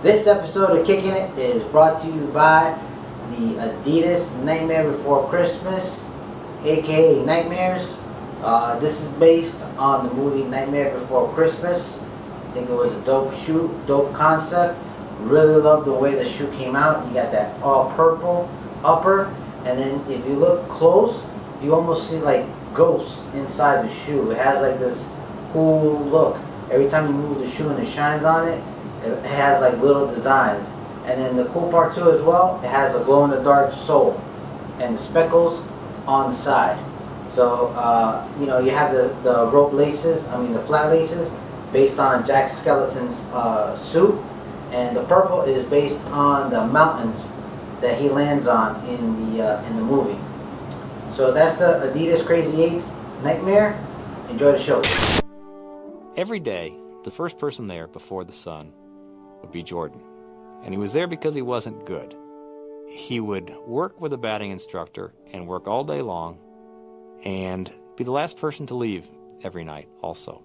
This episode of Kickin' It is brought to you by the Adidas Nightmare Before Christmas, aka Nightmares. This is based on the movie Nightmare Before Christmas. I think it was a dope shoe, dope concept. Really love the way the shoe came out. You got that all purple upper, and then if you look close, you almost see like ghosts inside the shoe. It has like this cool look. Every time you move the shoe and it shines on it, it has like little designs. And then the cool part too as well, it has a glow in the dark sole and the speckles on the side. So you have the rope laces, the flat laces, based on Jack Skellington's suit, and the purple is based on the mountains that he lands on in the movie. So that's the Adidas Crazy 8's Nightmare. Enjoy the show. Every day, the first person there before the sun would be Jordan. And he was there because he wasn't good. He would work with a batting instructor and work all day long and be the last person to leave every night also.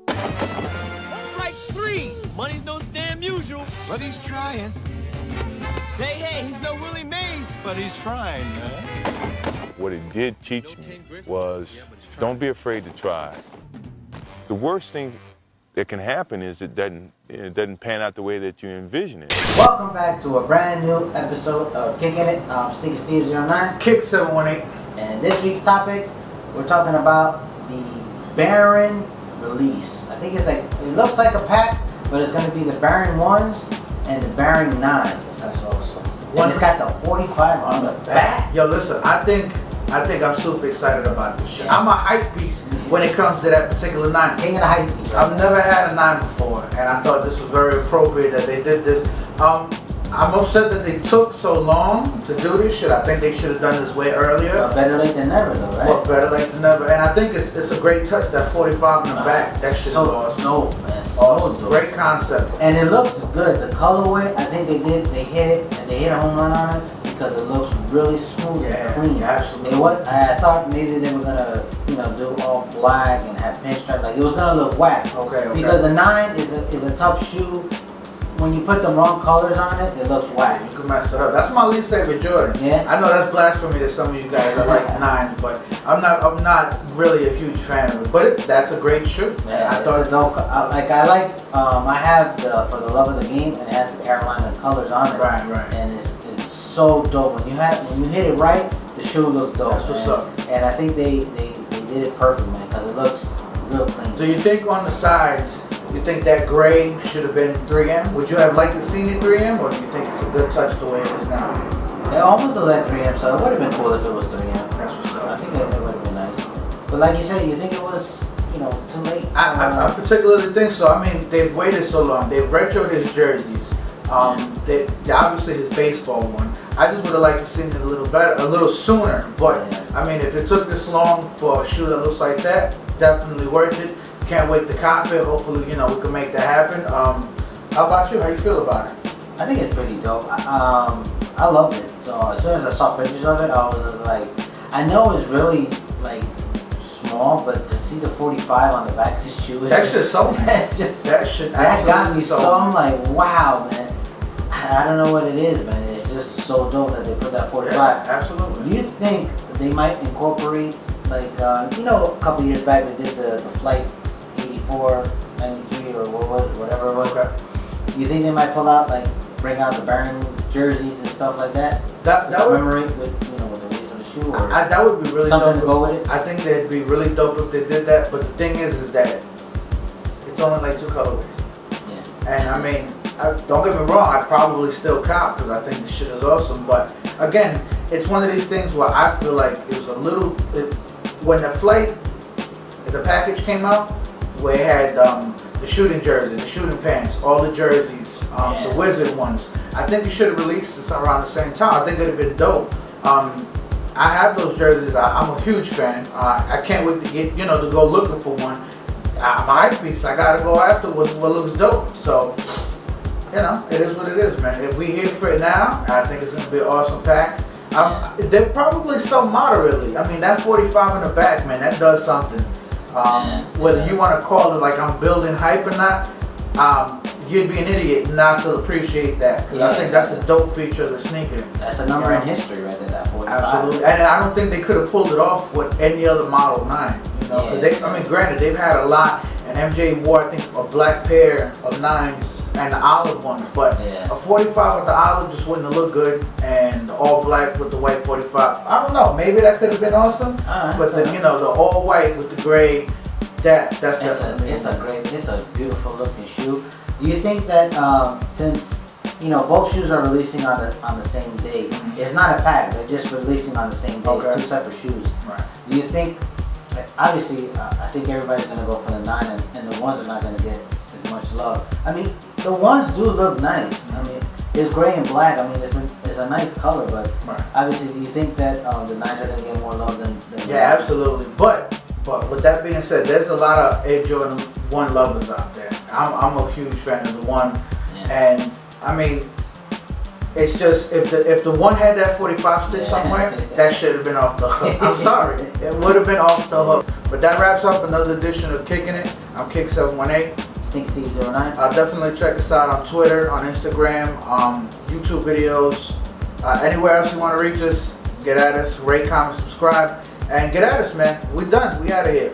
Right three. Money's no damn usual. But he's trying. Say hey, he's no Willie Mays. But he's trying, man. What it did teach me was don't be afraid to try. The worst thing that can happen is it doesn't pan out the way that you envision it. Welcome back to a brand new episode of Kickin' It. I'm Sneaky Steve 09. Kick 718. And this week's topic, we're talking about the Baron release. I think it's like, it looks like a pack, but it's going to be the Baron 1s and the Baron 9s. That's awesome. And it's got the 45 on the back. Yo, listen, I think I'm super excited about this shit. I'm a hype beast when it comes to that particular 9. King of the hype beast. I've never had a 9 before, and I thought this was very appropriate that they did this. I'm upset that they took so long to do this shit. I think they should have done this way earlier. Well, better late than never, though, right? Well, better late than never. And I think it's a great touch, that 45 in the back. That shit is awesome. Dope, man. Awesome. Dope. Great concept. And it looks good. The colorway, I think they hit it, and they hit a home run on it because it looks really smooth and clean. Absolutely. I thought maybe they were gonna, do all black and have pinstripe. Like it was gonna look whack. Okay. Because the 9 is a tough shoe. When you put the wrong colors on it, it looks whack. You can mess it up. That's my least favorite Jordan. Yeah. I know that's blasphemy to some of you guys. I like 9s, but I'm not really a huge fan of it. But that's a great shoe. Yeah, I thought it's dope. I have For the Love of the Game, and it has the Carolina colors on it. Right. And it's so dope. When you hit it right, the shoe looks dope. That's what's up. And I think they did it perfect, man, because it looks real clean. Do you think on the sides, you think that gray should have been 3M? Would you have liked to see it 3M, or do you think it's a good touch the way it is now? It almost looked like 3M, so it would have been cool if it was 3M. That's what's up. I think it would have been nice. But like you said, you think it was, too late? I particularly think so. I mean, they've waited so long. They've retroed his jerseys. They obviously his baseball one. I just would have liked to see it a little better, a little sooner. But I mean, if it took this long for a shoe that looks like that, definitely worth it. Can't wait to cop it. Hopefully, we can make that happen. How about you? How you feel about it? I think it's pretty dope. I loved it. So as soon as I saw pictures of it, I was just like, I know it's really like small, but to see the 45 on the back of his shoe, That shit so that's just that got me so. So I'm like, wow, man. I don't know what it is, man. It's just so dope that they put that 45. Yeah, absolutely. Do you think they might incorporate, like, a couple years back they did the Flight 84, 93, or whatever it was. Okay. You think they might bring out the Baron jerseys and stuff like that? That would commemorate with the release of the shoe, or that would be really something dope. to go with it. I think that'd be really dope if they did that. But the thing is that it's only like 2 colorways. Yeah. And I mean, don't get me wrong, I'd probably still cop because I think this shit is awesome. But again, it's one of these things where I feel like it was a little. When the package came out, where it had the shooting jersey, the shooting pants, all the jerseys, the Wizard ones. I think you should have released this around the same time. I think it would have been dope. I have those jerseys. I'm a huge fan. I can't wait to get, to go looking for one. I'm a hype beast. I gotta go after what looks dope. So, it is what it is, man. If we here for it now, I think it's gonna be an awesome pack. They probably sell moderately. I mean, that 45 in the back, man, that does something. Whether you want to call it like I'm building hype or not, you'd be an idiot not to appreciate that. Because I think that's a dope feature of the sneaker. That's a number in history right there, that 45. Absolutely. And I don't think they could have pulled it off with any other Model 9. You know, 'cause they, I mean, granted, they've had a lot, and MJ wore, I think, a black pair of 9s and the olive ones, but a 45 with the olive just wouldn't have looked good, and all black with the white 45. I don't know, maybe that could have been awesome, but the, you know, the all white with the gray, that's definitely it's a beautiful looking shoe. Do you think that since you know both shoes are releasing on the same day, it's not a pack, they're just releasing on the same day, it's two separate shoes. Right. Do you think, obviously, I think everybody's gonna go for the 9, and the ones are not gonna get as much love. I mean, the ones do look nice. I mean, it's gray and black. I mean, it's a nice color, but obviously, do you think that the 9s are gonna get more love than yeah, absolutely. But with that being said, there's a lot of Air Jordan 1 lovers out there. I'm a huge fan of the 1, and I mean, it's just if the 1 had that 45 stitch somewhere, that should have been off the hook. I'm sorry, it would have been off the hook. But that wraps up another edition of Kicking It. I'm Kick718. Stink Steve 09. Definitely check us out on Twitter, on Instagram, YouTube videos, anywhere else you want to reach us. Get at us, rate, comment, subscribe, and get at us, man. We done. We out of here.